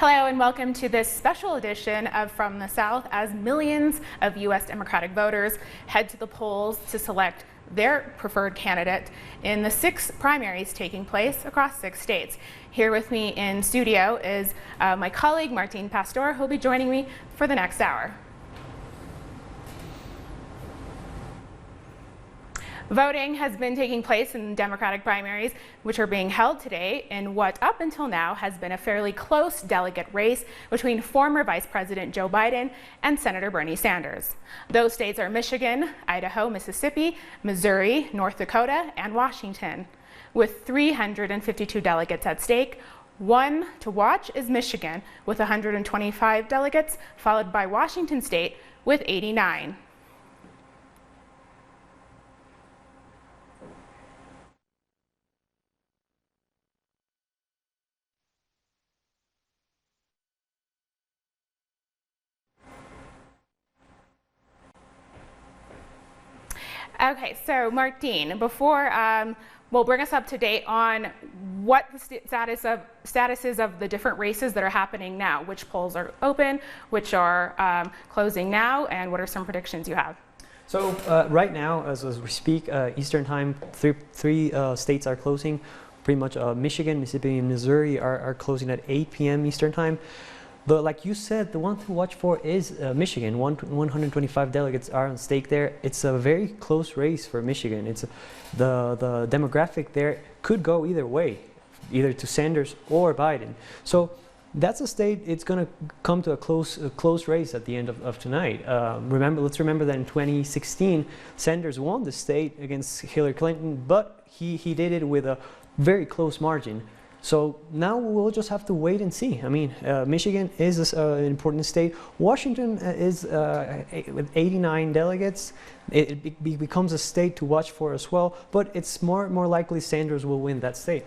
Hello and welcome to this special edition of From the South, as millions of U.S. Democratic voters head to the polls to select their preferred candidate in the 6 primaries taking place across 6 states. Here with me in studio is my colleague Martin Pastor, who will be joining me for the next hour. Voting has been taking place in Democratic primaries, which are being held today in what up until now has been a fairly close delegate race between former Vice President Joe Biden and Senator Bernie Sanders. Those states are Michigan, Idaho, Mississippi, Missouri, North Dakota, and Washington. With 352 delegates at stake, one to watch is Michigan with 125 delegates, followed by Washington State with 89. Okay, so Martin, before bring us up to date on what the status is of the different races that are happening now, which polls are open, which are closing now, and what are some predictions you have? So right now, as we speak, Eastern time, three states are closing. Pretty much Michigan, Mississippi, and Missouri are closing at 8 p.m. Eastern time. But like you said, the one to watch for is Michigan. 125 delegates are on stake there. It's a very close race for Michigan. It's the demographic there could go either way, either to Sanders or Biden. So that's a state. It's going to come to a close race at the end of tonight. Let's remember that in 2016, Sanders won the state against Hillary Clinton, but he did it with a very close margin. So now we'll just have to wait and see. I mean, Michigan is an important state. Washington is with 89 delegates. It becomes a state to watch for as well, but it's more likely Sanders will win that state.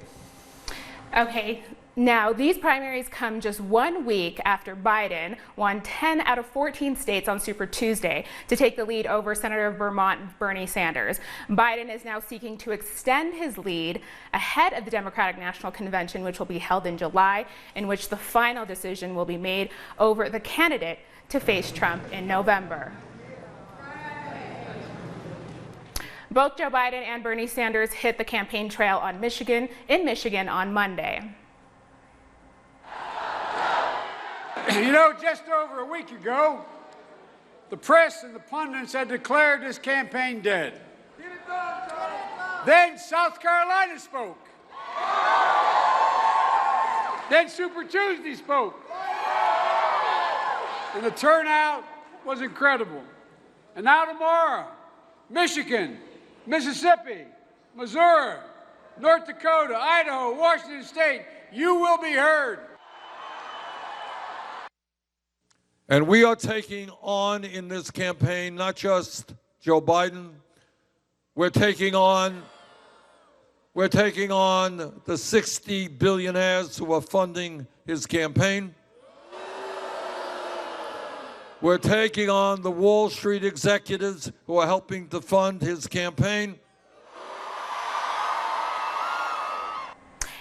Okay. Now, these primaries come just 1 week after Biden won 10 out of 14 states on Super Tuesday to take the lead over Senator of Vermont Bernie Sanders. Biden is now seeking to extend his lead ahead of the Democratic National Convention, which will be held in July, in which the final decision will be made over the candidate to face Trump in November. Both Joe Biden and Bernie Sanders hit the campaign trail in Michigan on Monday. You know, just over a week ago, the press and the pundits had declared this campaign dead. Then South Carolina spoke. Then Super Tuesday spoke. And the turnout was incredible. And now tomorrow, Michigan, Mississippi, Missouri, North Dakota, Idaho, Washington State, you will be heard. And we are taking on in this campaign not just Joe Biden, we're taking on the 60 billionaires who are funding his campaign. We're taking on the Wall Street executives who are helping to fund his campaign.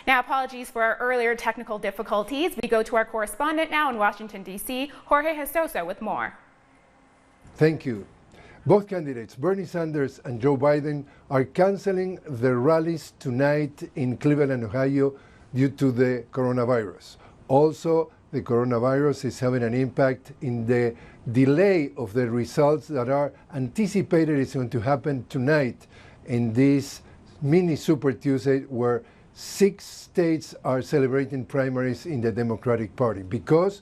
Now, apologies for our earlier technical difficulties. We go to our correspondent now in Washington, D.C., Jorge Jestoso, with more. Thank you. Both candidates, Bernie Sanders and Joe Biden, are canceling their rallies tonight in Cleveland, Ohio, due to the coronavirus. Also, the coronavirus is having an impact in the delay of the results that are anticipated is going to happen tonight in this mini Super Tuesday, where 6 states are celebrating primaries in the Democratic Party because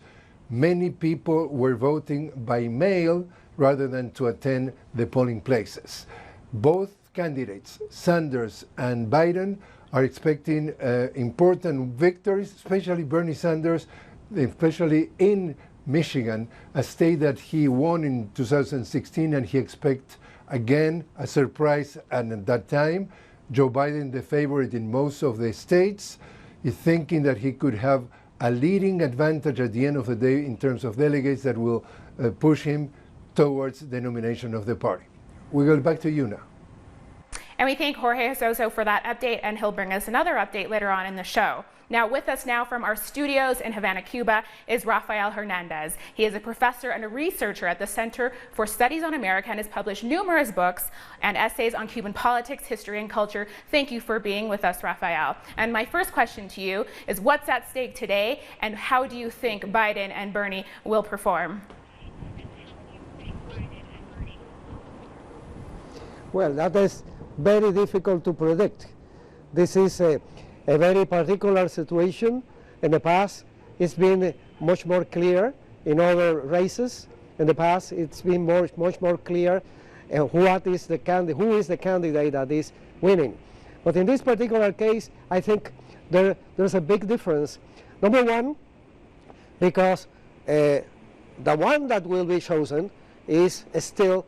many people were voting by mail rather than to attend the polling places. Both candidates, Sanders and Biden, are expecting important victories, especially Bernie Sanders, especially in Michigan, a state that he won in 2016, and he expects again a surprise. And at that time, Joe Biden, the favorite in most of the states, is thinking that he could have a leading advantage at the end of the day in terms of delegates that will push him towards the nomination of the party. We go back to you now. And we thank Jorge Jestoso for that update, and he'll bring us another update later on in the show. Now with us now from our studios in Havana, Cuba is Raphael Hernandez. He is a professor and a researcher at the Center for Studies on America and has published numerous books and essays on Cuban politics, history, and culture. Thank you for being with us, Raphael. And my first question to you is, what's at stake today, and how do you think Biden and Bernie will perform? Well, that is very difficult to predict. This is a very particular situation. In the past, it's been much more clear in other races. In the past, it's been much more clear who is the candidate that is winning. But in this particular case, I think there's a big difference. Number one, because the one that will be chosen is still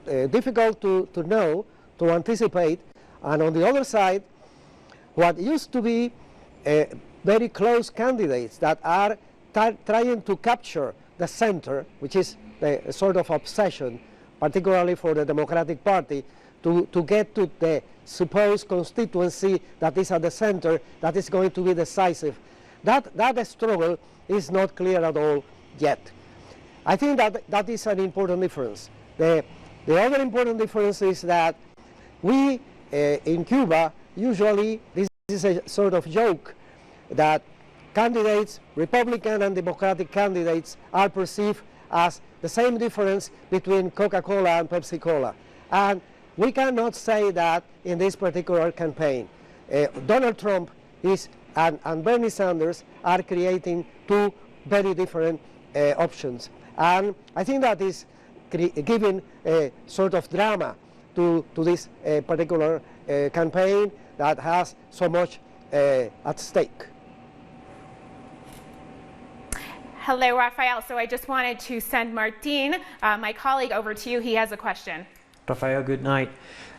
difficult to know, to anticipate. And on the other side, what used to be very close candidates that are trying to capture the center, which is a sort of obsession, particularly for the Democratic Party, to get to the supposed constituency that is at the center, that is going to be decisive. That struggle is not clear at all yet. I think that is an important difference. The other important difference is that we in Cuba, usually this is a sort of joke that candidates, Republican and Democratic candidates, are perceived as the same difference between Coca-Cola and Pepsi-Cola. And we cannot say that in this particular campaign. Donald Trump and Bernie Sanders are creating two very different options. And I think that is giving a sort of drama to this particular campaign that has so much at stake. Hello, Raphael. So I just wanted to send Martin, my colleague, over to you. He has a question. Raphael, good night.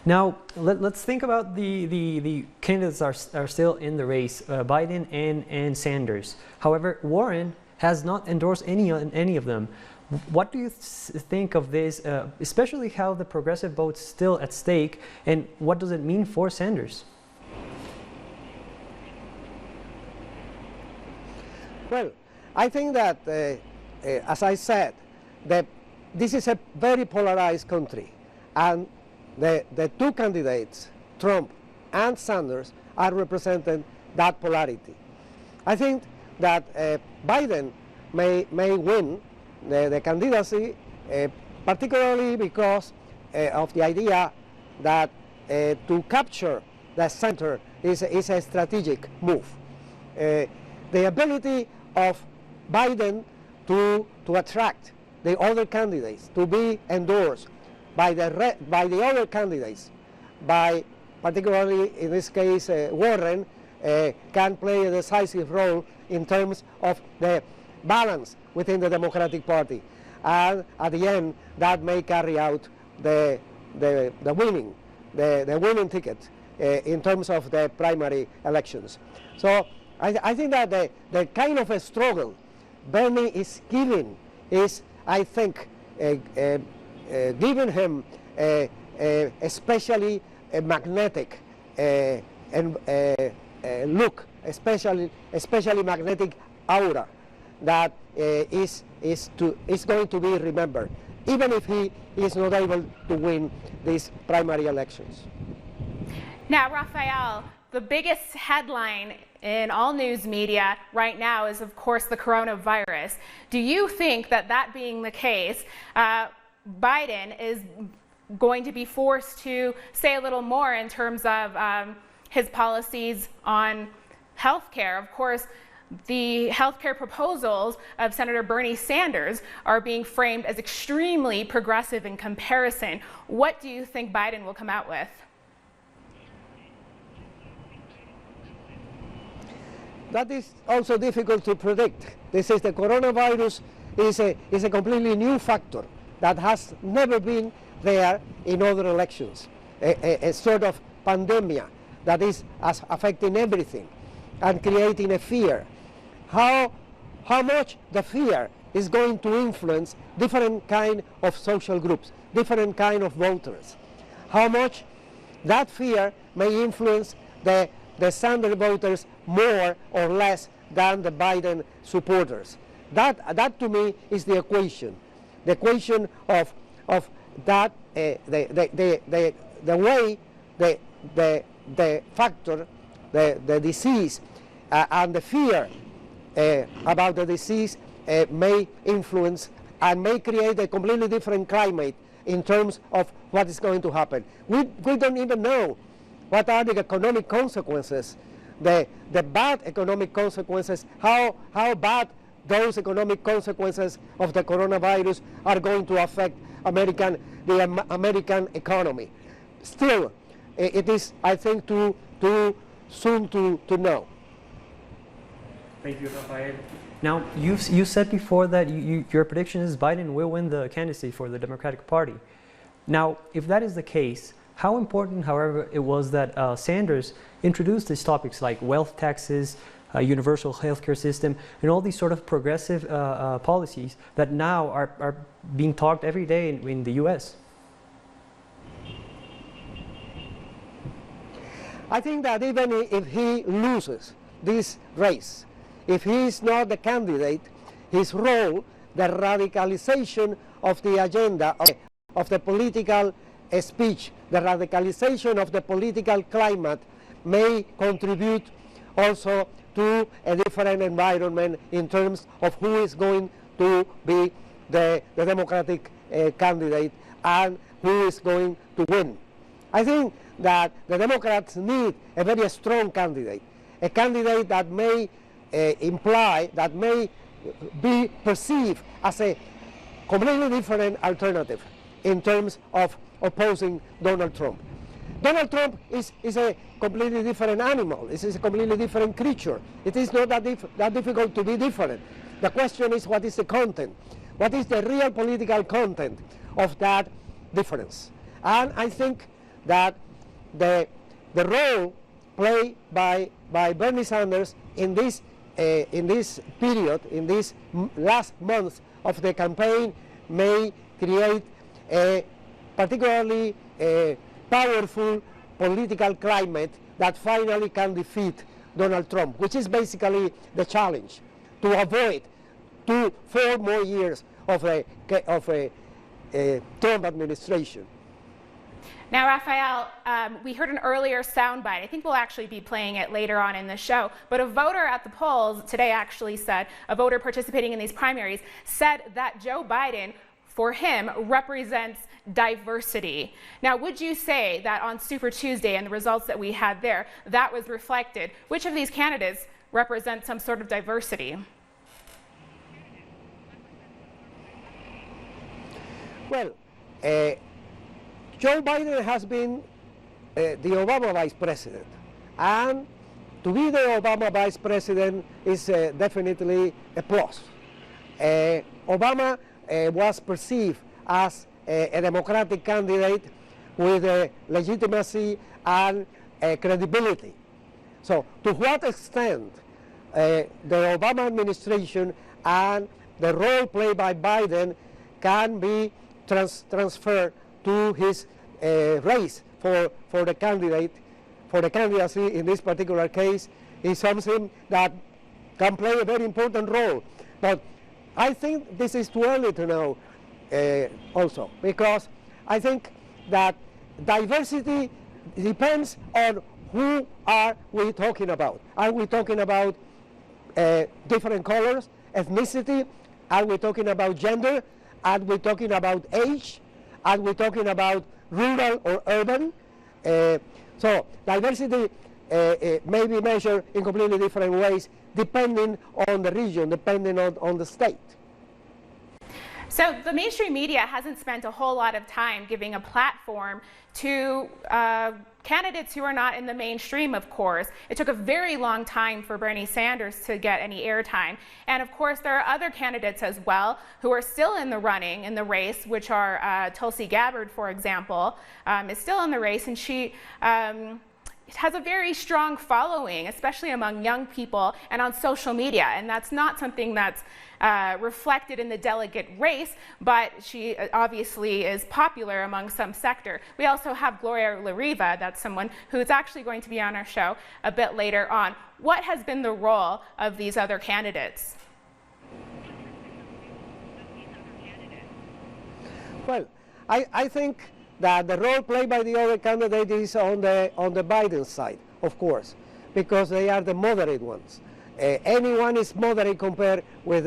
Now, let's think about the candidates are still in the race, Biden and Sanders. However, Warren has not endorsed any of them. What do you think of this, especially how the progressive vote's still at stake, and what does it mean for Sanders? Well, I think that, as I said, that this is a very polarized country, and the two candidates, Trump and Sanders, are representing that polarity. I think that Biden may win the candidacy, particularly because of the idea that to capture the center is a strategic move. The ability of Biden to attract the other candidates, to be endorsed by the other candidates, by particularly in this case Warren, can play a decisive role in terms of the balance within the Democratic Party, and at the end that may carry out the winning ticket in terms of the primary elections. So I think that the kind of a struggle Bernie is giving is, I think, giving him especially a magnetic look, especially magnetic aura that is going to be remembered, even if he is not able to win these primary elections. Now, Raphael, the biggest headline in all news media right now is, of course, the coronavirus. Do you think that being the case, Biden is going to be forced to say a little more in terms of his policies on health care? Of course, the health care proposals of Senator Bernie Sanders are being framed as extremely progressive in comparison. What do you think Biden will come out with? That is also difficult to predict. This is the coronavirus is a completely new factor that has never been there in other elections. A sort of pandemia that is affecting everything and creating a fear. How much the fear is going to influence different kind of social groups, different kind of voters. How much that fear may influence the Sanders voters more or less than the Biden supporters. That to me is the equation. The equation of that the way the factor, the disease and the fear about the disease may influence and may create a completely different climate in terms of what is going to happen. We don't even know what are the economic consequences, the bad economic consequences, how bad those economic consequences of the coronavirus are going to affect the American economy. Still, it is, I think, too soon to know. Thank you, Raphael. Now, you said before that your prediction is Biden will win the candidacy for the Democratic Party. Now, if that is the case, how important, however, it was that Sanders introduced these topics like wealth taxes, universal healthcare system, and all these sort of progressive policies that now are being talked every day in the U.S.? I think that even if he loses this race, if he is not the candidate, his role, the radicalization of the agenda, of the political speech, the radicalization of the political climate may contribute also to a different environment in terms of who is going to be the Democratic candidate and who is going to win. I think that the Democrats need a very strong candidate, a candidate that may imply, that may be perceived as a completely different alternative in terms of opposing Donald Trump. Donald Trump is a completely different animal. It is a completely different creature. It is not that difficult to be different. The question is, what is the content? What is the real political content of that difference? And I think that the role played by Bernie Sanders in this period, in this last month of the campaign, may create a particularly powerful political climate that finally can defeat Donald Trump, which is basically the challenge, to avoid 4 more years of a Trump administration. Now, Raphael, we heard an earlier soundbite. I think we'll actually be playing it later on in the show. But a voter at the polls today actually said, a voter participating in these primaries, said that Joe Biden, for him, represents diversity. Now, would you say that on Super Tuesday and the results that we had there, that was reflected? Which of these candidates represent some sort of diversity? Well, Joe Biden has been the Obama vice president, and to be the Obama vice president is definitely a plus. Obama was perceived as a Democratic candidate with legitimacy and credibility. So to what extent the Obama administration and the role played by Biden can be transferred to his race for the candidacy in this particular case is something that can play a very important role. But I think this is too early to know also, because I think that diversity depends on who are we talking about. Are we talking about different colors, ethnicity? Are we talking about gender? Are we talking about age? Are we talking about rural or urban? So diversity may be measured in completely different ways depending on the region, depending on the state. So the mainstream media hasn't spent a whole lot of time giving a platform to candidates who are not in the mainstream, of course. It took a very long time for Bernie Sanders to get any airtime. And of course, there are other candidates as well who are still in the running, in the race, which are Tulsi Gabbard, for example, is still in the race, and she it has a very strong following, especially among young people and on social media, and that's not something that's reflected in the delegate race, but she obviously is popular among some sector. We also have Gloria La Riva, that's someone who's actually going to be on our show a bit later on. What has been the role of these other candidates? Well, I think that the role played by the other candidate is on the Biden side, of course, because they are the moderate ones. Anyone is moderate compared with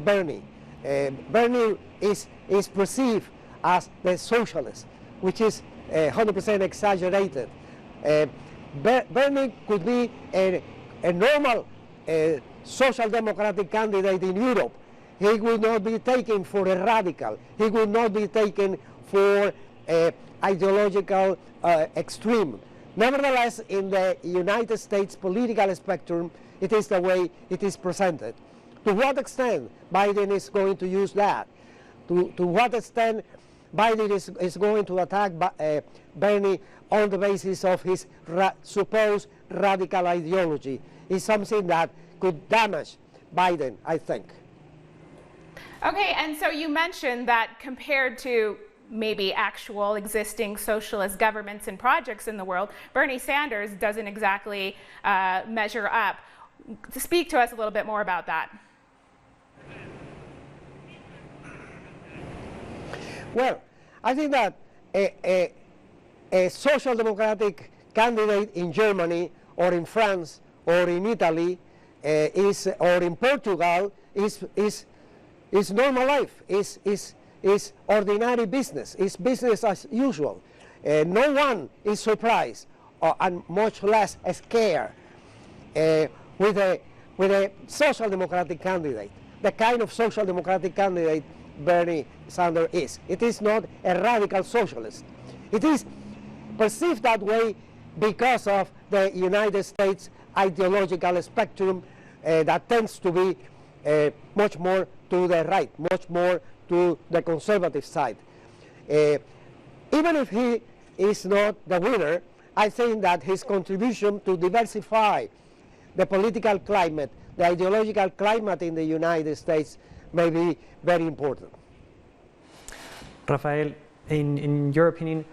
Bernie. Bernie is perceived as the socialist, which is 100% exaggerated. Bernie could be a normal social democratic candidate in Europe. He would not be taken for a radical. He would not be taken for ideological extreme. Nevertheless, in the United States political spectrum, it is the way it is presented. To what extent Biden is going to use that? To what extent Biden is going to attack Bernie on the basis of his supposed radical ideology is something that could damage Biden, I think. Okay, and so you mentioned that compared to maybe actual existing socialist governments and projects in the world, Bernie Sanders doesn't exactly measure up. Speak to us a little bit more about that. Well, I think that a social democratic candidate in Germany or in France or in Italy or in Portugal is normal life, is ordinary business, is business as usual. No one is surprised and much less scared with a social democratic candidate, the kind of social democratic candidate Bernie Sanders is. It is not a radical socialist. It is perceived that way because of the United States ideological spectrum that tends to be much more to the right, much more to the conservative side. Even if he is not the winner, I think that his contribution to diversify the political climate, the ideological climate in the United States may be very important. Raphael, in your opinion,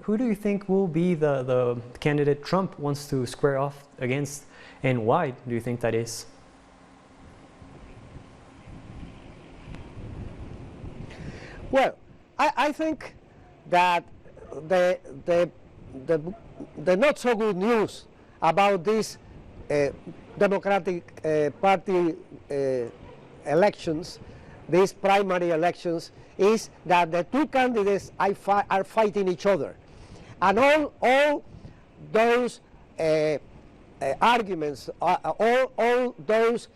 who do you think will be the candidate Trump wants to square off against, and why do you think that is? Well, I think that the not so good news about these Democratic Party elections, these primary elections, is that the two candidates are fighting each other. And all those arguments, all those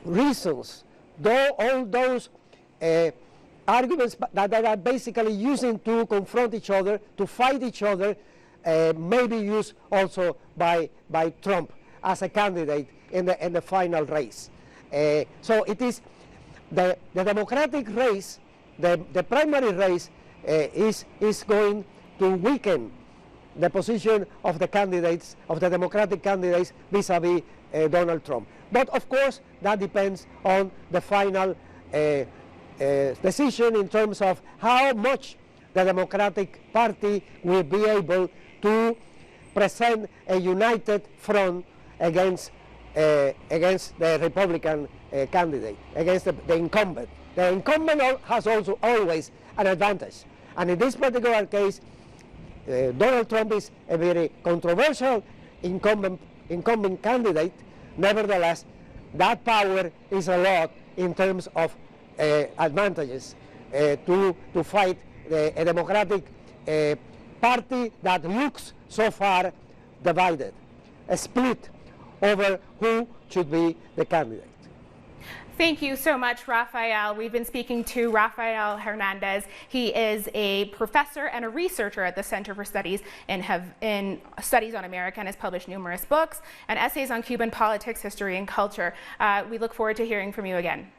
reasons, all those arguments that they are basically using to confront each other, to fight each other, may be used also by Trump as a candidate in the final race. So it is the Democratic race, the primary race is going to weaken the position of the candidates, of the Democratic candidates vis-a-vis Donald Trump. But of course that depends on the final decision in terms of how much the Democratic Party will be able to present a united front against the Republican candidate, against the incumbent. The incumbent has also always an advantage. And in this particular case, Donald Trump is a very controversial incumbent candidate. Nevertheless, that power is a lot in terms of advantages to fight a Democratic Party that looks so far divided, a split over who should be the candidate. Thank you so much, Raphael. We've been speaking to Raphael Hernandez. He is a professor and a researcher at the Center for Studies in Studies on America and has published numerous books and essays on Cuban politics, history, and culture. We look forward to hearing from you again.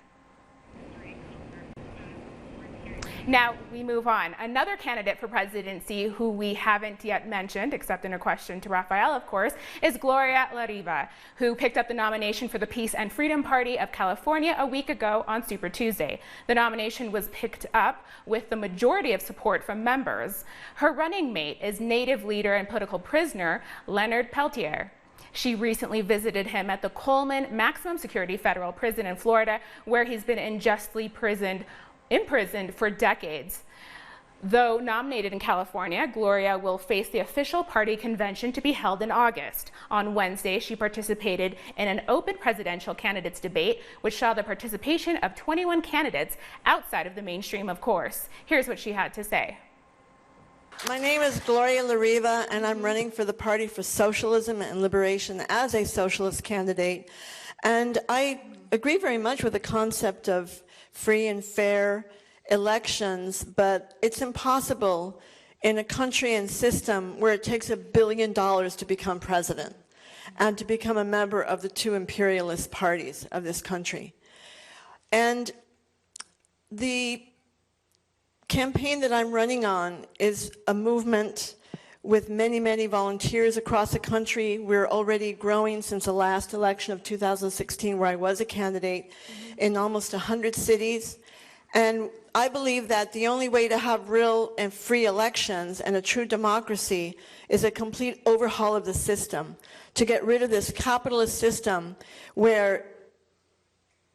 Now we move on. Another candidate for presidency who we haven't yet mentioned, except in a question to Raphael, of course, is Gloria La Riva, who picked up the nomination for the Peace and Freedom Party of California a week ago on Super Tuesday. The nomination was picked up with the majority of support from members. Her running mate is Native leader and political prisoner Leonard Peltier. She recently visited him at the Coleman Maximum Security Federal Prison in Florida, where he's been unjustly imprisoned for decades. Though nominated in California, Gloria will face the official party convention to be held in August. On Wednesday, she participated in an open presidential candidates debate, which saw the participation of 21 candidates outside of the mainstream, of course. Here's what she had to say. My name is Gloria La Riva, and I'm running for the Party for Socialism and Liberation as a socialist candidate. And I agree very much with the concept of free and fair elections, but it's impossible in a country and system where it takes $1 billion to become president and to become a member of the two imperialist parties of this country. And the campaign that I'm running on is a movement with many, many volunteers across the country. We're already growing since the last election of 2016, where I was a candidate, in almost 100 cities. And I believe that the only way to have real and free elections and a true democracy is a complete overhaul of the system, to get rid of this capitalist system where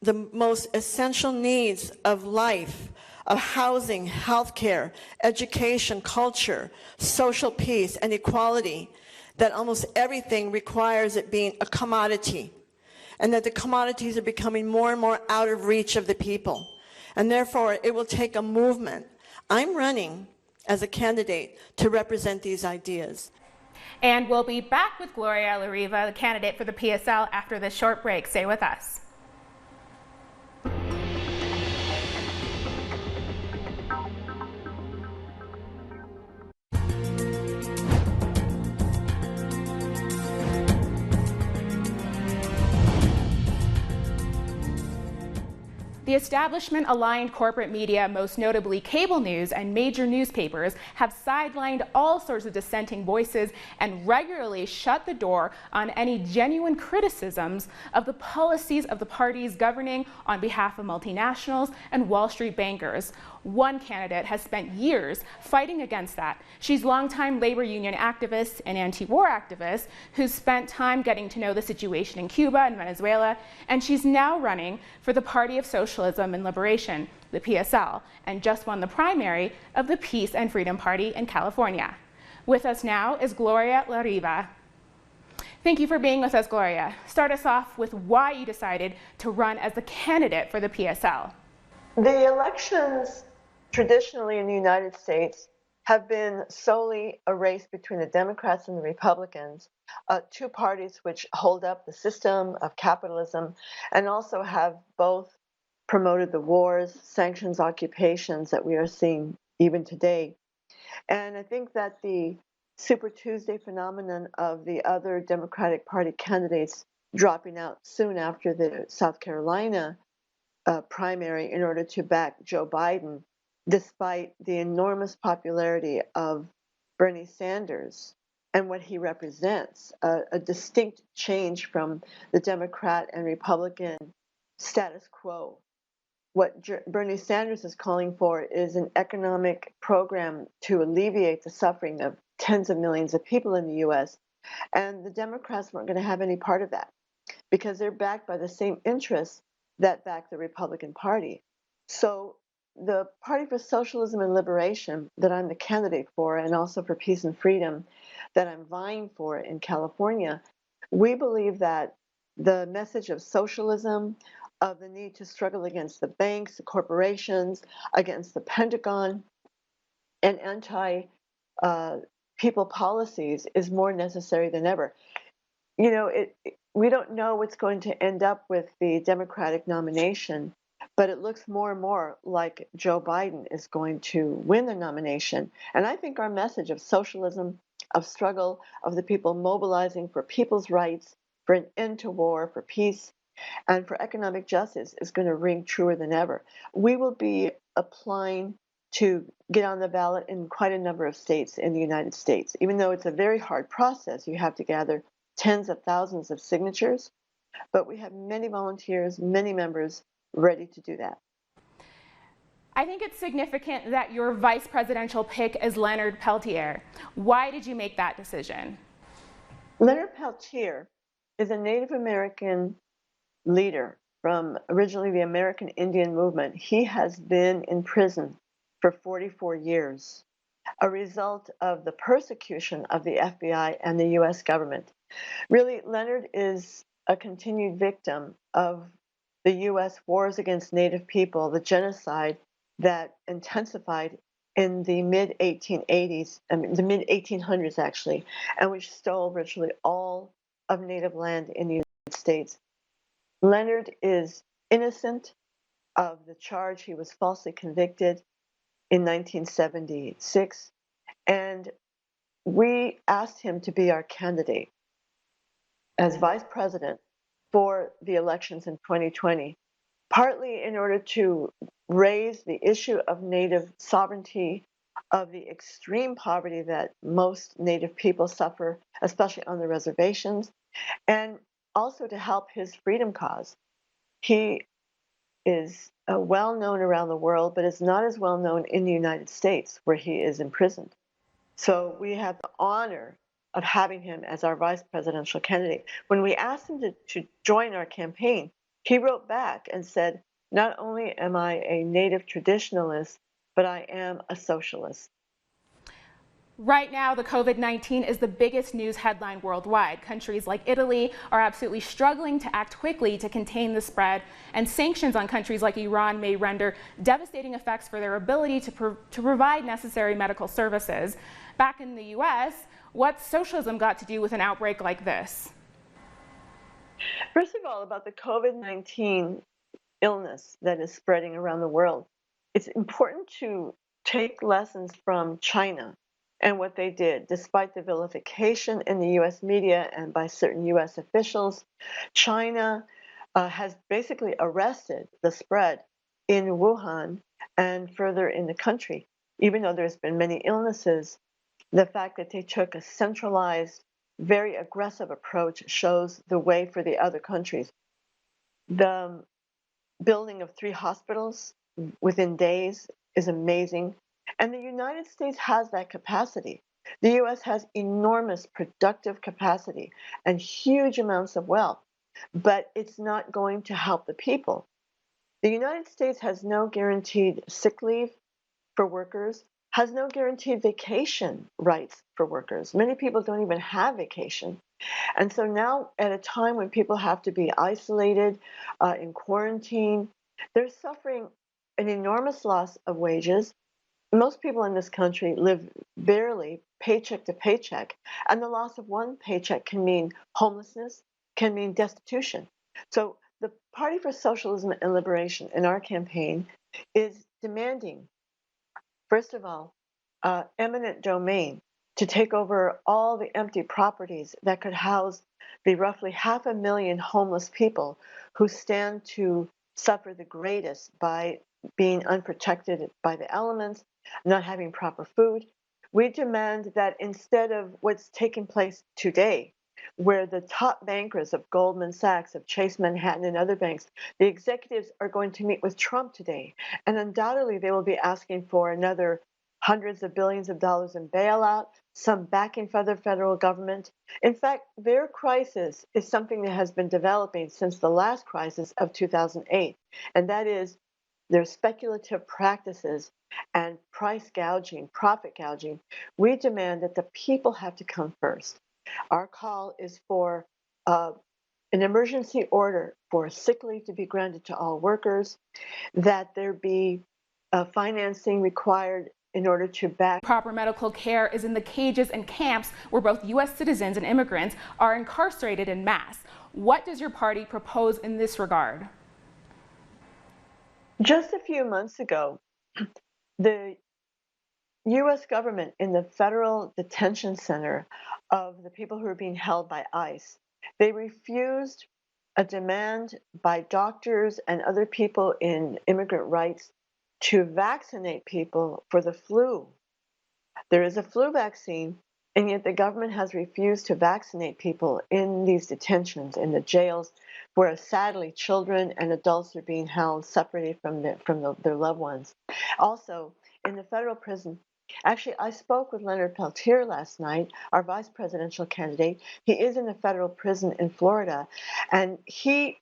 the most essential needs of life, of housing, healthcare, education, culture, social peace, and equality, that almost everything requires it being a commodity, and that the commodities are becoming more and more out of reach of the people. And therefore, it will take a movement. I'm running as a candidate to represent these ideas. And we'll be back with Gloria La Riva, the candidate for the PSL, after this short break. Stay with us. The establishment-aligned corporate media, most notably cable news and major newspapers, have sidelined all sorts of dissenting voices and regularly shut the door on any genuine criticisms of the policies of the parties governing on behalf of multinationals and Wall Street bankers. One candidate has spent years fighting against that. She's longtime labor union activist and anti-war activist who's spent time getting to know the situation in Cuba and Venezuela, and she's now running for the Party of Socialism and Liberation, the PSL, and just won the primary of the Peace and Freedom Party in California. With us now is Gloria La Riva. Thank you for being with us, Gloria. Start us off with why you decided to run as the candidate for the PSL. The elections traditionally in the United States have been solely a race between the Democrats and the Republicans, two parties which hold up the system of capitalism and also have both promoted the wars, sanctions, occupations that we are seeing even today. And I think that the Super Tuesday phenomenon of the other Democratic Party candidates dropping out soon after the South Carolina primary in order to back Joe Biden, despite the enormous popularity of Bernie Sanders and what he represents, a distinct change from the Democrat and Republican status quo. What Bernie Sanders is calling for is an economic program to alleviate the suffering of tens of millions of people in the U.S., and the Democrats weren't going to have any part of that because they're backed by the same interests that back the Republican Party. So the Party for Socialism and Liberation that I'm the candidate for, and also for Peace and Freedom that I'm vying for in California, we believe that the message of socialism, of the need to struggle against the banks, the corporations, against the Pentagon, and anti-people policies is more necessary than ever. You know, we don't know what's going to end up with the Democratic nomination, but it looks more and more like Joe Biden is going to win the nomination. And I think our message of socialism, of struggle, of the people mobilizing for people's rights, for an end to war, for peace, and for economic justice is going to ring truer than ever. We will be applying to get on the ballot in quite a number of states in the United States. Even though it's a very hard process, you have to gather tens of thousands of signatures, but we have many volunteers, many members ready to do that. I think it's significant that your vice presidential pick is Leonard Peltier. Why did you make that decision? Leonard Peltier is a Native American leader from originally the American Indian movement. He has been in prison for 44 years, a result of the persecution of the FBI and the US government. Really, Leonard is a continued victim of the US wars against Native people, the genocide that intensified in the mid-1880s, the mid-1800s actually, and which stole virtually all of Native land in the United States. Leonard is innocent of the charge. He was falsely convicted in 1976, and we asked him to be our candidate as vice president for the elections in 2020, partly in order to raise the issue of Native sovereignty, of the extreme poverty that most Native people suffer, especially on the reservations, and also to help his freedom cause. He is well known around the world, but is not as well known in the United States, where he is imprisoned. So we have the honor of having him as our vice presidential candidate. When we asked him to join our campaign, he wrote back and said, "Not only am I a Native traditionalist, but I am a socialist." Right now, the COVID-19 is the biggest news headline worldwide. Countries like Italy are absolutely struggling to act quickly to contain the spread, and sanctions on countries like Iran may render devastating effects for their ability to provide necessary medical services. Back in the US, what's socialism got to do with an outbreak like this? First of all, about the COVID-19 illness that is spreading around the world, it's important to take lessons from China and what they did. Despite the vilification in the US media and by certain US officials, China has basically arrested the spread in Wuhan and further in the country. Even though there's been many illnesses, the fact that they took a centralized, very aggressive approach shows the way for the other countries. The building of 3 hospitals within days is amazing. And the United States has that capacity. The US has enormous productive capacity and huge amounts of wealth, but it's not going to help the people. The United States has no guaranteed sick leave for workers, has no guaranteed vacation rights for workers. Many people don't even have vacation. And so now, at a time when people have to be isolated, in quarantine, they're suffering an enormous loss of wages. Most people in this country live barely paycheck to paycheck, and the loss of one paycheck can mean homelessness, can mean destitution. So the Party for Socialism and Liberation in our campaign is demanding, first of all, eminent domain to take over all the empty properties that could house the roughly 500,000 homeless people who stand to suffer the greatest by being unprotected by the elements, not having proper food. We demand that instead of what's taking place today, where the top bankers of Goldman Sachs, of Chase Manhattan and other banks, the executives are going to meet with Trump today, and undoubtedly they will be asking for another hundreds of billions of dollars in bailout, some backing for the federal government. In fact, their crisis is something that has been developing since the last crisis of 2008, and that is their speculative practices and price gouging, profit gouging. We demand that the people have to come first. Our call is for an emergency order for sick leave to be granted to all workers, that there be financing required in order to back. Proper medical care is in the cages and camps where both U.S. citizens and immigrants are incarcerated en masse. What does your party propose in this regard? Just a few months ago, the U.S. government in the federal detention center of the people who are being held by ICE, they refused a demand by doctors and other people in immigrant rights to vaccinate people for the flu. There is a flu vaccine, and yet the government has refused to vaccinate people in these detentions, in the jails, where sadly children and adults are being held separated from their loved ones. Also, in the federal prison, actually, I spoke with Leonard Peltier last night, our vice presidential candidate. He is in a federal prison in Florida, and he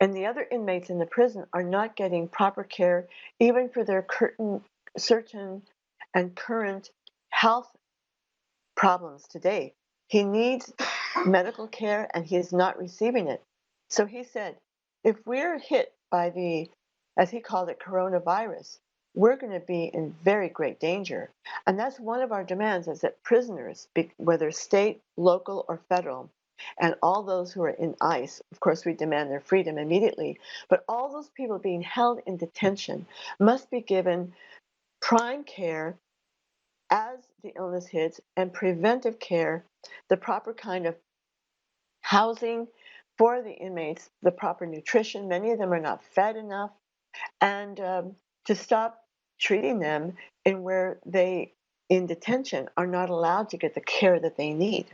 and the other inmates in the prison are not getting proper care, even for their certain and current health problems today. He needs medical care and he is not receiving it. So he said, if we're hit by the, as he called it, coronavirus, we're going to be in very great danger. And that's one of our demands, is that prisoners, whether state, local, or federal, and all those who are in ICE, of course, we demand their freedom immediately, but all those people being held in detention must be given prime care as the illness hits, and preventive care, the proper kind of housing for the inmates, the proper nutrition. Many of them are not fed enough, and to stop treating them in where they, in detention, are not allowed to get the care that they need.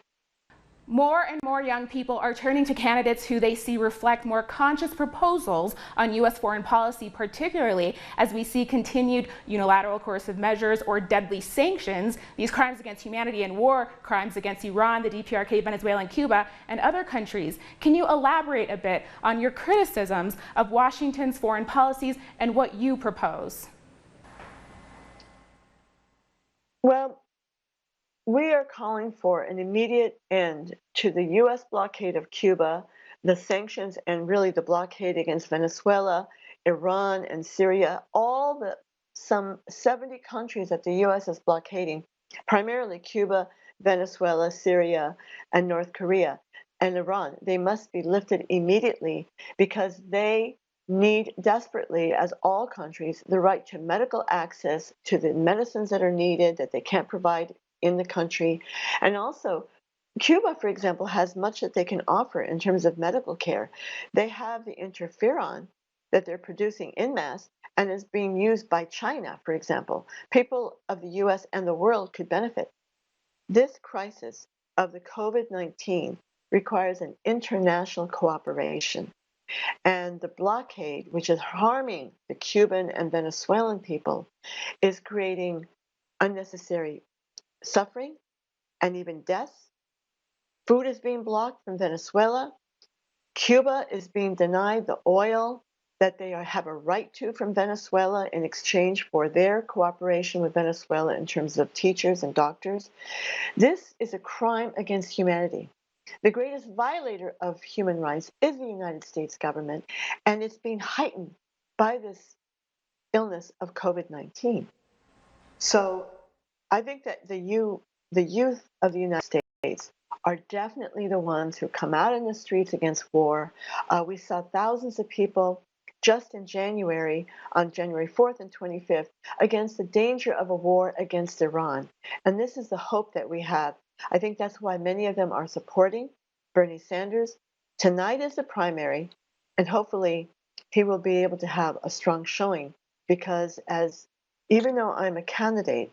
More and more young people are turning to candidates who they see reflect more conscious proposals on U.S. foreign policy, particularly as we see continued unilateral coercive measures or deadly sanctions, these crimes against humanity and war crimes against Iran, the DPRK, Venezuela, and Cuba, and other countries. Can you elaborate a bit on your criticisms of Washington's foreign policies and what you propose? Well, we are calling for an immediate end to the U.S. blockade of Cuba, the sanctions, and really the blockade against Venezuela, Iran, and Syria, some 70 countries that the U.S. is blockading, primarily Cuba, Venezuela, Syria, and North Korea, and Iran. They must be lifted immediately because they need desperately, as all countries, the right to medical access to the medicines that are needed that they can't provide in the country. And also, Cuba, for example, has much that they can offer in terms of medical care. They have the interferon that they're producing en masse and is being used by China, for example. People of the US and the world could benefit. This crisis of the COVID-19 requires an international cooperation. And the blockade, which is harming the Cuban and Venezuelan people, is creating unnecessary suffering and even deaths. Food is being blocked from Venezuela. Cuba is being denied the oil that they have a right to from Venezuela in exchange for their cooperation with Venezuela in terms of teachers and doctors. This is a crime against humanity. The greatest violator of human rights is the United States government, and it's being heightened by this illness of COVID-19. So I think that the youth of the United States are definitely the ones who come out in the streets against war. We saw thousands of people just in January, on January 4th and 25th, against the danger of a war against Iran. And this is the hope that we have. I think that's why many of them are supporting Bernie Sanders. Tonight is the primary, and hopefully he will be able to have a strong showing, because even though I'm a candidate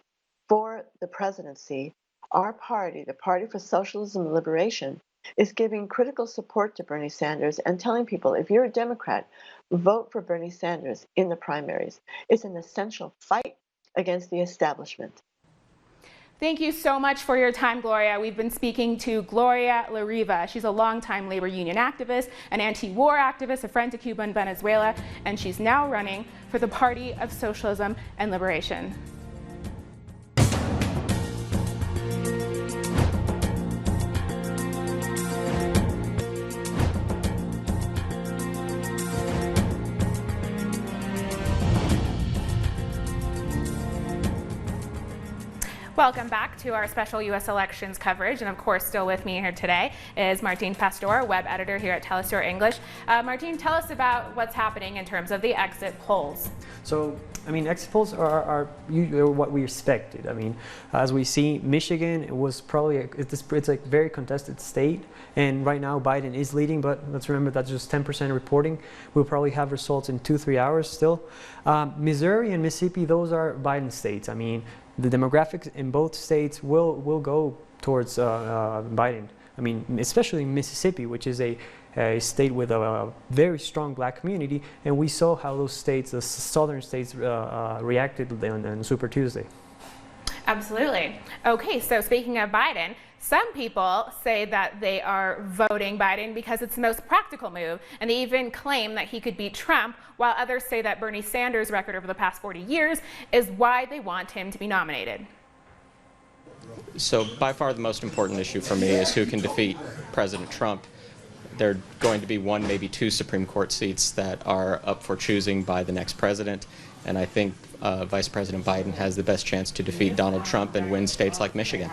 for the presidency, our party, the Party for Socialism and Liberation, is giving critical support to Bernie Sanders and telling people, if you're a Democrat, vote for Bernie Sanders in the primaries. It's an essential fight against the establishment. Thank you so much for your time, Gloria. We've been speaking to Gloria La Riva. She's a longtime labor union activist, an anti-war activist, a friend to Cuba and Venezuela, and she's now running for the Party of Socialism and Liberation. Welcome back to our special U.S. elections coverage, and of course still with me here today is Martin Pastor, web editor here at Telesur English. Martin, tell us about what's happening in terms of the exit polls. So, I mean, exit polls are usually what we expected. I mean, as we see, Michigan was probably it's a very contested state, and right now Biden is leading. But let's remember that's just 10% reporting. We'll probably have results in 2-3 hours still. Missouri and Mississippi, those are Biden states. I mean, the demographics in both states will go towards Biden. I mean, especially Mississippi, which is a state with a very strong black community, and we saw how those states, the southern states, reacted on Super Tuesday. Absolutely. Okay, so speaking of Biden, some people say that they are voting Biden because it's the most practical move, and they even claim that he could beat Trump, while others say that Bernie Sanders' record over the past 40 years is why they want him to be nominated. So by far the most important issue for me is who can defeat President Trump. There are going to be one, maybe two Supreme Court seats that are up for choosing by the next president, and I think Vice President Biden has the best chance to defeat Donald Trump and win states like Michigan.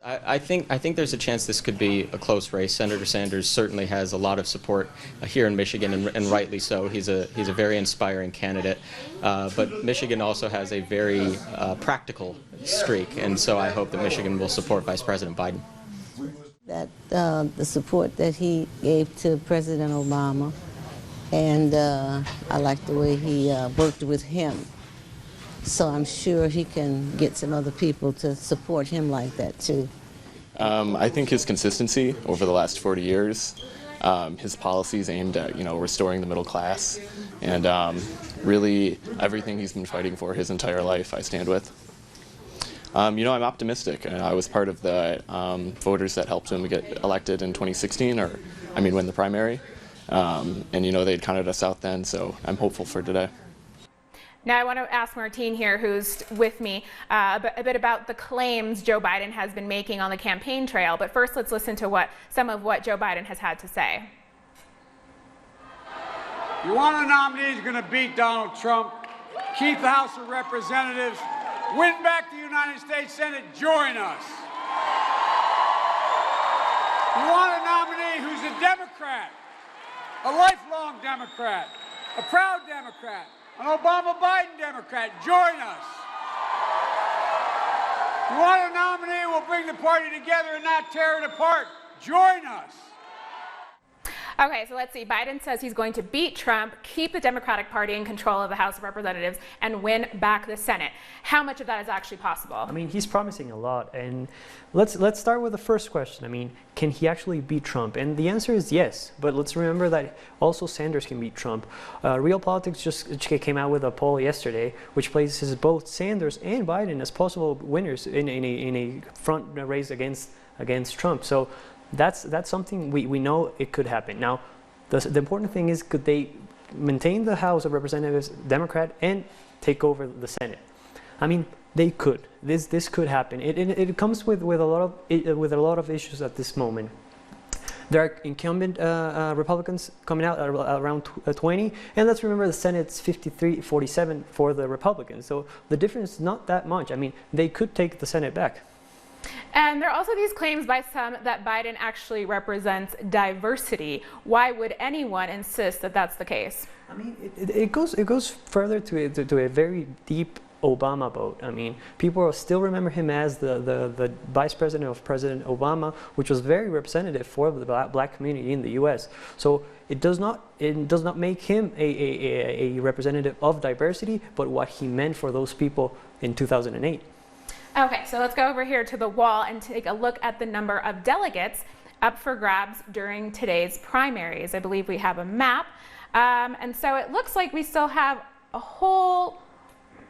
I think there's a chance this could be a close race. Senator Sanders certainly has a lot of support here in Michigan, and rightly so. He's a very inspiring candidate. But Michigan also has a very practical streak, and so I hope that Michigan will support Vice President Biden. That the support that he gave to President Obama, and I like the way he worked with him. So I'm sure he can get some other people to support him like that too. I think his consistency over the last 40 years, his policies aimed at restoring the middle class, and really everything he's been fighting for his entire life, I stand with. I'm optimistic. I was part of the voters that helped him get elected in 2016, win the primary. And they'd counted us out then, so I'm hopeful for today. Now I want to ask Martin here, who's with me, a bit about the claims Joe Biden has been making on the campaign trail. But first, let's listen to some of what Joe Biden has had to say. You want a nominee who's going to beat Donald Trump, keep the House of Representatives, win back the United States Senate, join us. You want a nominee who's a Democrat, a lifelong Democrat, a proud Democrat, an Obama-Biden Democrat, join us. You want a nominee who will bring the party together and not tear it apart, join us. Okay, so let's see. Biden says he's going to beat Trump, keep the Democratic Party in control of the House of Representatives, and win back the Senate. How much of that is actually possible? I mean, he's promising a lot, and let's start with the first question. I mean, can he actually beat Trump? And the answer is yes, but let's remember that also Sanders can beat Trump. Real Politics just came out with a poll yesterday, which places both Sanders and Biden as possible winners in a front race against Trump. So that's something we know it could happen. Now, the important thing is, could they maintain the House of Representatives Democrat and take over the Senate? I mean, they could. This could happen. It comes with a lot of issues at this moment. There are incumbent Republicans coming out at around 20, and let's remember the Senate's 53-47 for the Republicans. So the difference is not that much. I mean, they could take the Senate back. And there are also these claims by some that Biden actually represents diversity. Why would anyone insist that that's the case? I mean, it goes further to a very deep Obama vote. I mean, people still remember him as the vice president of President Obama, which was very representative for the black community in the U.S. So it does not make him a representative of diversity, but what he meant for those people in 2008. Okay, so let's go over here to the wall and take a look at the number of delegates up for grabs during today's primaries. I believe we have a map, and so it looks like we still have a whole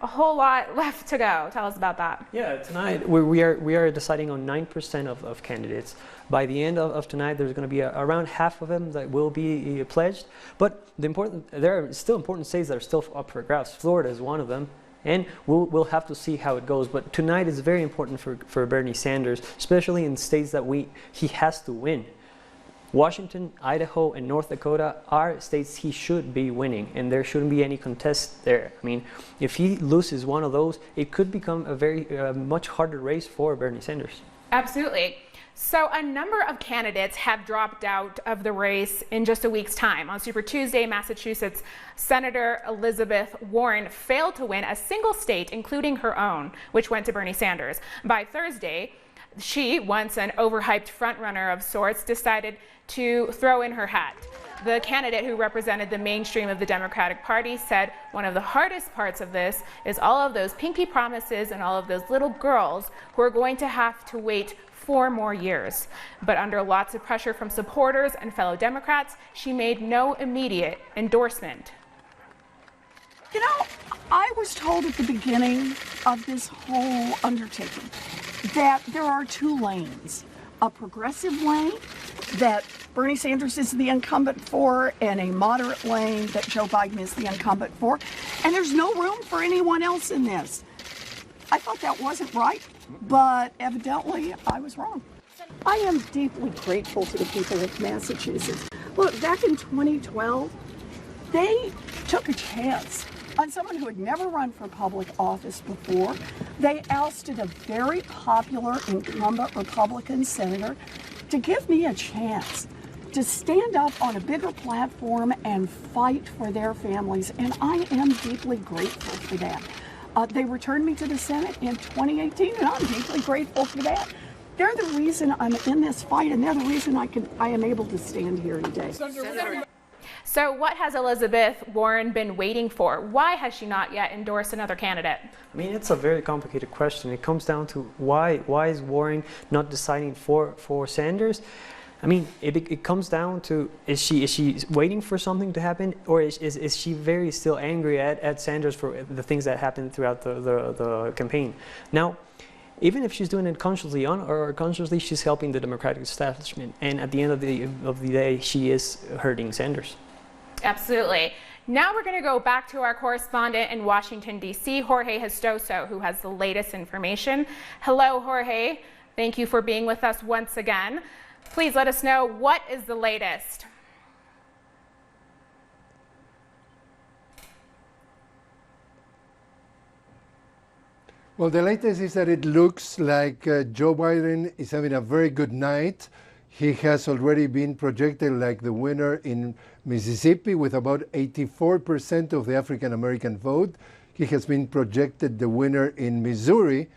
lot left to go. Tell us about that. Yeah, tonight we are deciding on 9% of candidates. By the end of tonight, there's going to be around half of them that will be pledged. But there are still important states that are still up for grabs. Florida is one of them. And we'll have to see how it goes. But tonight is very important for Bernie Sanders, especially in states that he has to win. Washington, Idaho, and North Dakota are states he should be winning, and there shouldn't be any contest there. I mean, if he loses one of those, it could become a very much harder race for Bernie Sanders. Absolutely. So a number of candidates have dropped out of the race in just a week's time. On Super Tuesday, Massachusetts Senator Elizabeth Warren failed to win a single state, including her own, which went to Bernie Sanders. By Thursday, she, once an overhyped frontrunner of sorts, decided to throw in her hat. The candidate who represented the mainstream of the Democratic Party said one of the hardest parts of this is all of those pinky promises and all of those little girls who are going to have to wait 4 more years. But under lots of pressure from supporters and fellow Democrats, she made no immediate endorsement. You know, I was told at the beginning of this whole undertaking that there are 2 lanes. A progressive lane that Bernie Sanders is the incumbent for, and a moderate lane that Joe Biden is the incumbent for. And there's no room for anyone else in this. I thought that wasn't right, but evidently I was wrong. I am deeply grateful to the people of Massachusetts. Look, back in 2012, they took a chance on someone who had never run for public office before. They ousted a very popular incumbent Republican senator to give me a chance to stand up on a bigger platform and fight for their families, and I am deeply grateful for that. They returned me to the Senate in 2018, and I'm deeply grateful for that. They're the reason I'm in this fight, and they're the reason I am able to stand here today. So what has Elizabeth Warren been waiting for? Why has she not yet endorsed another candidate? I mean, it's a very complicated question. It comes down to why is Warren not deciding for Sanders? I mean, it comes down to, is she waiting for something to happen, or is she very still angry at Sanders for the things that happened throughout the campaign? Now, even if she's doing it consciously or unconsciously, she's helping the Democratic establishment, and at the end of the day, she is hurting Sanders. Absolutely. Now we're going to go back to our correspondent in Washington, D.C., Jorge Gestoso, who has the latest information. Hello, Jorge. Thank you for being with us once again. Please let us know, what is the latest? Well, the latest is that it looks like Joe Biden is having a very good night. He has already been projected like the winner in Mississippi with about 84% of the African American vote. He has been projected the winner in Missouri,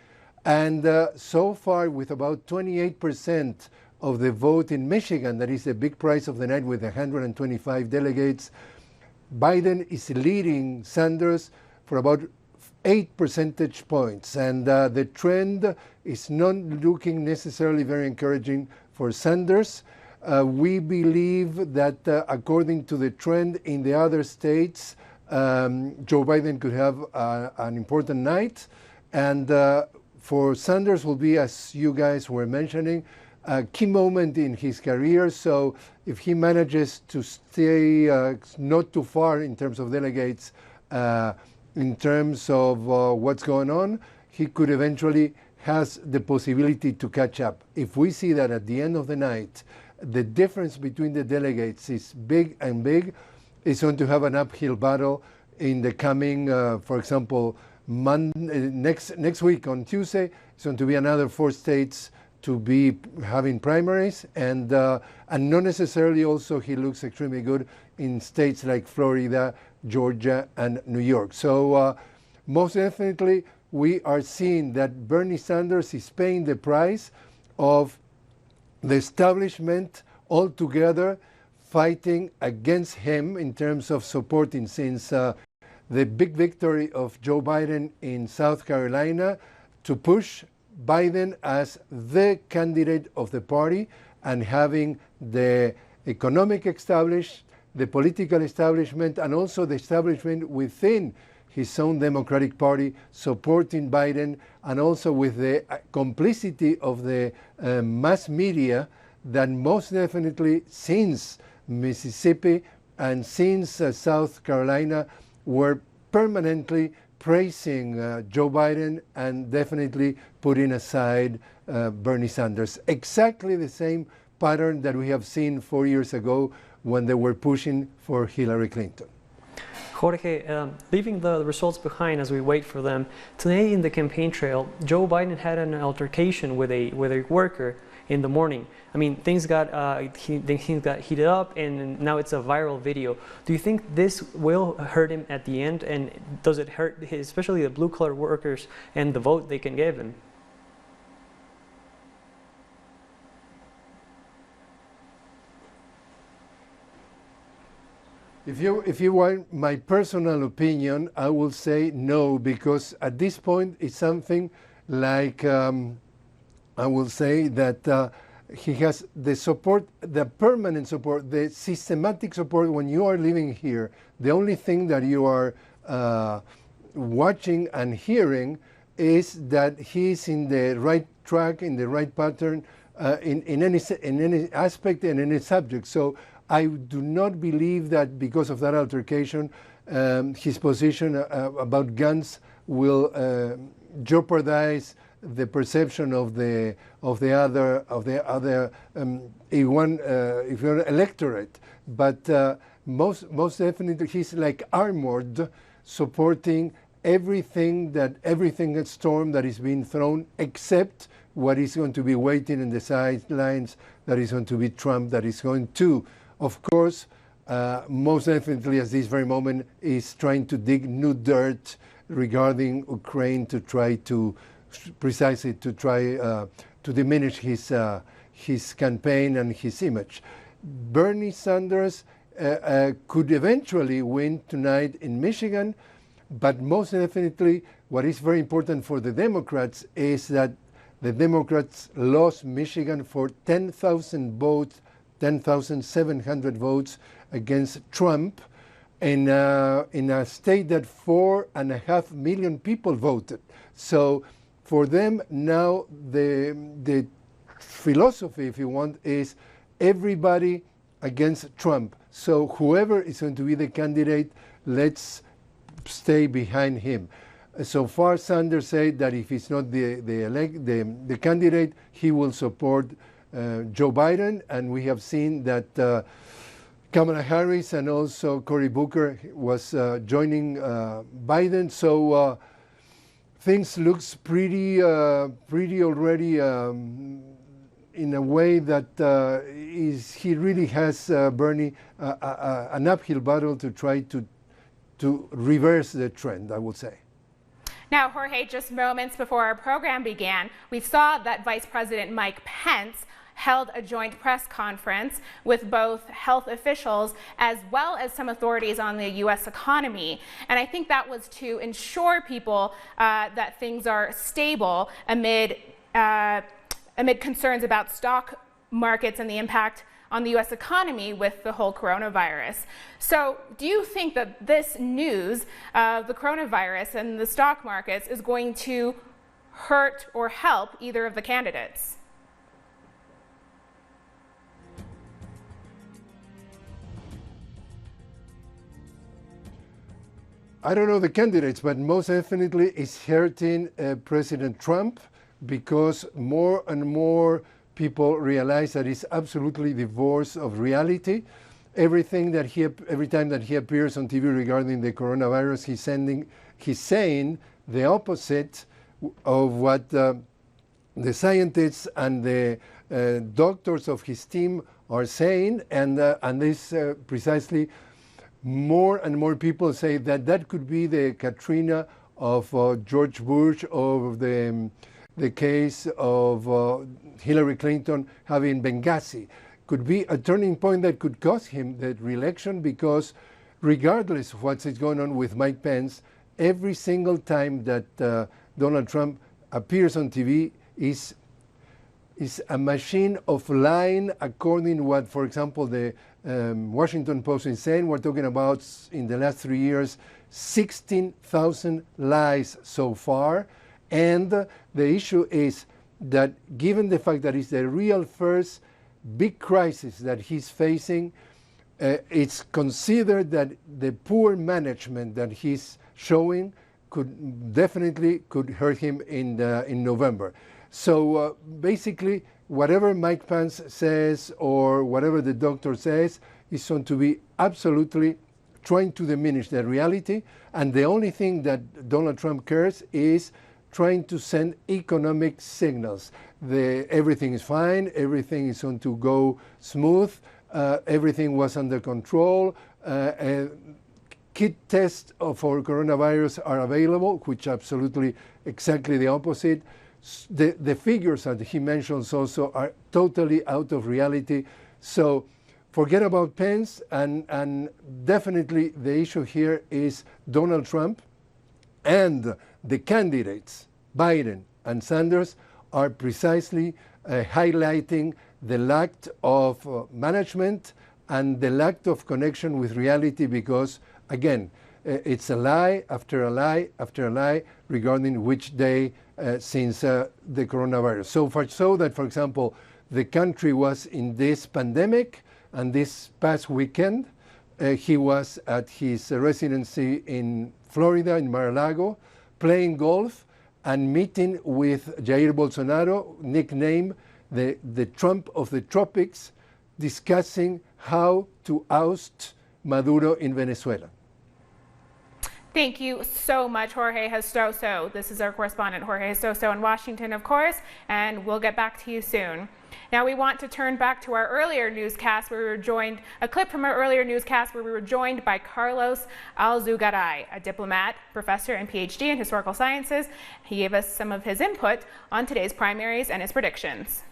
and so far with about 28% of the vote in Michigan, that is the big prize of the night with 125 delegates. Biden is leading Sanders for about 8 percentage points, and the trend is not looking necessarily very encouraging for Sanders. We believe that according to the trend in the other states, Joe Biden could have an important night, and for Sanders will be, as you guys were mentioning, a key moment in his career. So if he manages to stay not too far in terms of delegates, in terms of what's going on, he could eventually has the possibility to catch up. If we see that at the end of the night, the difference between the delegates is big and big, it's going to have an uphill battle in the coming, for example, next week on Tuesday, it's going to be another 4 states to be having primaries, and not necessarily also he looks extremely good in states like Florida, Georgia, and New York. So most definitely we are seeing that Bernie Sanders is paying the price of the establishment altogether fighting against him in terms of supporting, since the big victory of Joe Biden in South Carolina, to push Biden as the candidate of the party, and having the economic establishment, the political establishment, and also the establishment within his own Democratic Party supporting Biden, and also with the complicity of the mass media that most definitely since Mississippi and since South Carolina were permanently praising Joe Biden and definitely putting aside Bernie Sanders. Exactly the same pattern that we have seen 4 years ago when they were pushing for Hillary Clinton. Jorge, leaving the results behind as we wait for them, today in the campaign trail, Joe Biden had an altercation with a worker in the morning. I mean, things got heated up, and now it's a viral video. Do you think this will hurt him at the end, and does it hurt especially the blue-collar workers and the vote they can give him? If you want my personal opinion, I will say no, because at this point it's something like I will say that he has the support, the permanent support, the systematic support. When you are living here, the only thing that you are watching and hearing is that he's in the right track, in the right pattern, in any aspect and any subject. So I do not believe that because of that altercation, his position about guns will jeopardize the perception of the other electorate. But most definitely, he's like armored, supporting everything storm that is being thrown, except what is going to be waiting in the sidelines. That is going to be Trump. That is going to, of course, most definitely at this very moment, is trying to dig new dirt regarding Ukraine to try to to diminish his campaign and his image. Bernie Sanders could eventually win tonight in Michigan, but most definitely what is very important for the Democrats is that the Democrats lost Michigan for 10,000 votes, 10,700 votes against Trump in a state that 4.5 million people voted. So for them now, the philosophy, if you want, is everybody against Trump. So whoever is going to be the candidate, let's stay behind him. So far, Sanders said that if he's not the candidate, he will support Joe Biden, and we have seen that Kamala Harris and also Cory Booker was joining Biden. So things looks pretty already in a way that he really has Bernie an uphill battle to try to reverse the trend, I would say. Now, Jorge, just moments before our program began, we saw that Vice President Mike Pence held a joint press conference with both health officials as well as some authorities on the U.S. economy. And I think that was to ensure people that things are stable amid concerns about stock markets and the impact on the U.S. economy with the whole coronavirus. So do you think that this news of the coronavirus and the stock markets is going to hurt or help either of the candidates? I don't know the candidates, but most definitely it's hurting President Trump, because more and more people realize that it's absolutely divorced of reality. Every time that he appears on TV regarding the coronavirus, he's saying the opposite of what the scientists and the doctors of his team are saying, and this precisely more and more people say that that could be the Katrina of George Bush, or the case of Hillary Clinton having Benghazi. Could be a turning point that could cost him the re-election, because regardless of what's going on with Mike Pence, every single time that Donald Trump appears on TV is a machine of lying, according to what, for example, the Washington Post is saying. We're talking about, in the last 3 years, 16,000 lies so far. And the issue is that, given the fact that it's the real first big crisis that he's facing, it's considered that the poor management that he's showing could hurt him in November. So basically, whatever Mike Pence says or whatever the doctor says is going to be absolutely trying to diminish the reality. And the only thing that Donald Trump cares is trying to send economic signals. Everything is fine, everything is going to go smooth, everything was under control, kit tests for coronavirus are available, which absolutely exactly the opposite. The figures that he mentions also are totally out of reality. So forget about Pence, and definitely the issue here is Donald Trump, and the candidates, Biden and Sanders, are precisely highlighting the lack of management and the lack of connection with reality, because, again, it's a lie after a lie after a lie regarding which day since the coronavirus. So far so that, for example, the country was in this pandemic, and this past weekend, he was at his residency in Florida, in Mar-a-Lago, playing golf and meeting with Jair Bolsonaro, nicknamed the Trump of the tropics, discussing how to oust Maduro in Venezuela. Thank you so much, Jorge Gestoso. This is our correspondent, Jorge Gestoso, in Washington, of course, and we'll get back to you soon. Now we want to turn back to our earlier newscast where we were joined, a clip from our earlier newscast where we were joined by Carlos Alzugaray, a diplomat, professor, and PhD in historical sciences. He gave us some of his input on today's primaries and his predictions.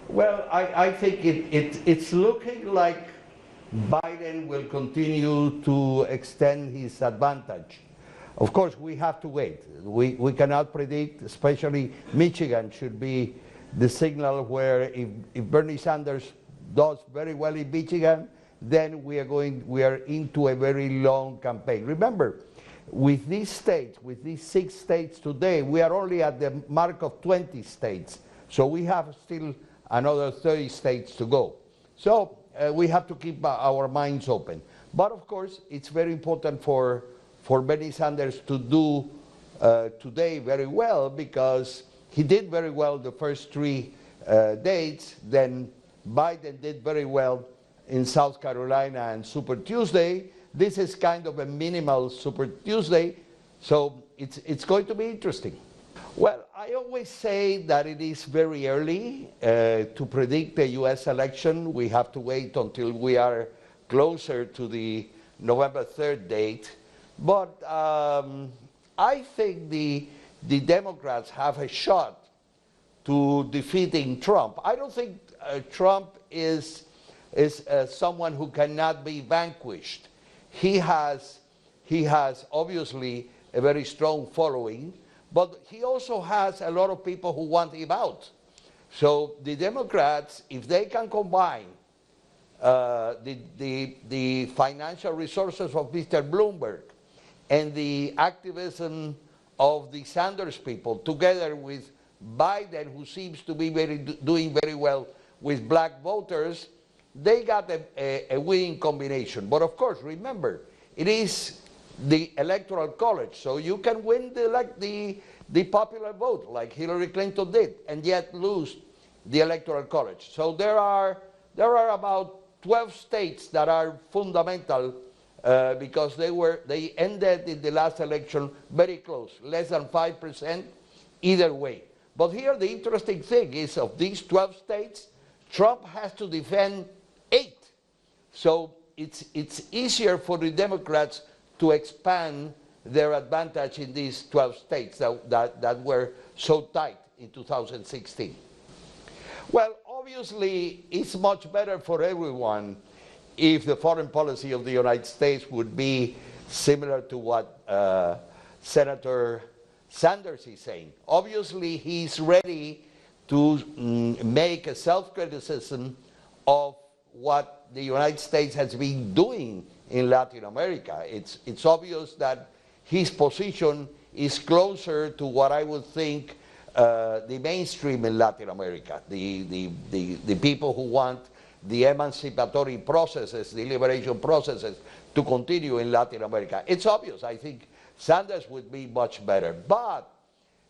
Well, I think it's looking like Biden will continue to extend his advantage. Of course, we have to wait. We cannot predict, especially Michigan should be the signal where if Bernie Sanders does very well in Michigan, then we are into a very long campaign. Remember, with these states, with these 6 states today, we are only at the mark of 20 states. So we have still another 30 states to go. So we have to keep our minds open. But of course, it's very important for Bernie Sanders to do today very well, because he did very well the first 3 dates. Then Biden did very well in South Carolina and Super Tuesday. This is kind of a minimal Super Tuesday, so it's going to be interesting. Well, I always say that it is very early to predict the U.S. election. We have to wait until we are closer to the November 3rd date. But I think the Democrats have a shot to defeating Trump. I don't think Trump is someone who cannot be vanquished. He has obviously a very strong following, but he also has a lot of people who want him out. So the Democrats, if they can combine the financial resources of Mr. Bloomberg and the activism of the Sanders people, together with Biden, who seems to be doing very well with black voters, they got a winning combination. But of course, remember, it is the Electoral College, so you can win the popular vote, like Hillary Clinton did, and yet lose the Electoral College. So there are about 12 states that are fundamental because they ended in the last election very close, less than 5% either way. But here the interesting thing is, of these 12 states, Trump has to defend 8. So it's easier for the Democrats to expand their advantage in these 12 states that were so tight in 2016. Well, obviously, it's much better for everyone if the foreign policy of the United States would be similar to what Senator Sanders is saying. Obviously, he's ready to make a self-criticism of what the United States has been doing in Latin America. It's obvious that his position is closer to what I would think the mainstream in Latin America, the people who want the emancipatory processes, the liberation processes to continue in Latin America. It's obvious. I think Sanders would be much better. But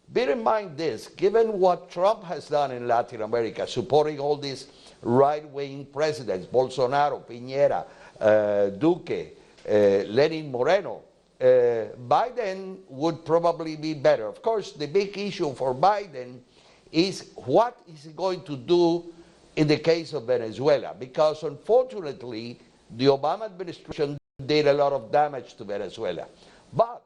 bear in mind this, given what Trump has done in Latin America, supporting all these right-wing presidents, Bolsonaro, Piñera, Duque, Lenin Moreno, Biden would probably be better. Of course, the big issue for Biden is what is he going to do in the case of Venezuela, because unfortunately, the Obama administration did a lot of damage to Venezuela. But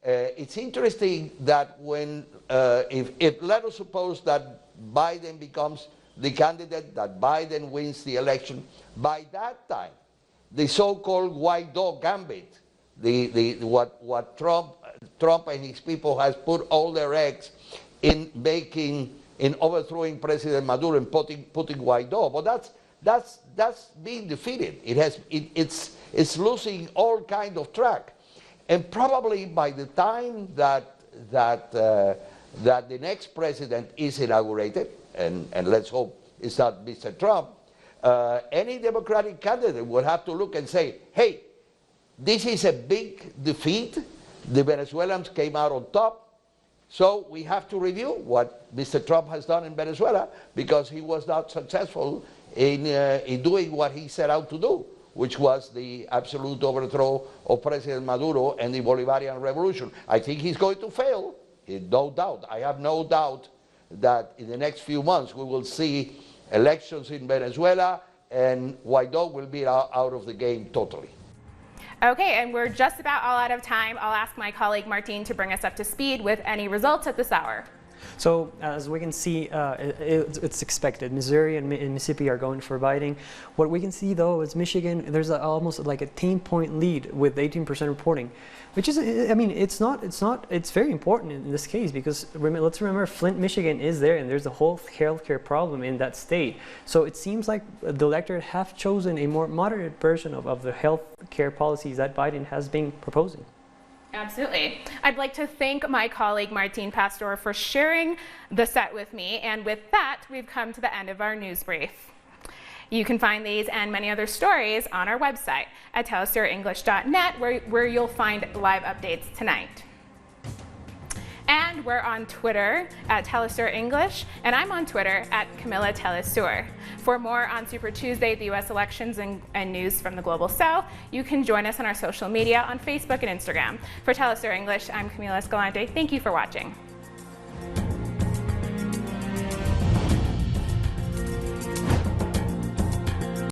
it's interesting that when, if let us suppose that Biden becomes the candidate, that Biden wins the election, by that time, the so-called Guaidó gambit, what Trump and his people has put all their eggs in overthrowing President Maduro and putting Guaidó, but that's being defeated. It's losing all kind of track, and probably by the time that the next president is inaugurated, and let's hope it's not Mr. Trump, any Democratic candidate would have to look and say, hey, this is a big defeat. The Venezuelans came out on top. So we have to review what Mr. Trump has done in Venezuela, because he was not successful in doing what he set out to do, which was the absolute overthrow of President Maduro and the Bolivarian revolution. I think he's going to fail, no doubt. I have no doubt that in the next few months we will see elections in Venezuela and Guaidó will be out of the game totally. Okay, and we're just about all out of time. I'll ask my colleague Martin to bring us up to speed with any results at this hour. So as we can see, it's expected. Missouri and Mississippi are going for Biden. What we can see though is Michigan, there's almost like a 10-point lead with 18% reporting, which is, I mean, it's very important in this case, because let's remember Flint, Michigan is there, and there's a whole healthcare problem in that state. So it seems like the electorate have chosen a more moderate version of the healthcare policies that Biden has been proposing. Absolutely. I'd like to thank my colleague Martin Pastor for sharing the set with me, and with that, we've come to the end of our news brief. You can find these and many other stories on our website at telesuraenglish.net, where you'll find live updates tonight. And we're on Twitter at Telesur English, and I'm on Twitter at Camilla Telesur. For more on Super Tuesday, the U.S. elections and news from the Global South, you can join us on our social media on Facebook and Instagram. For Telesur English, I'm Camila Escalante. Thank you for watching.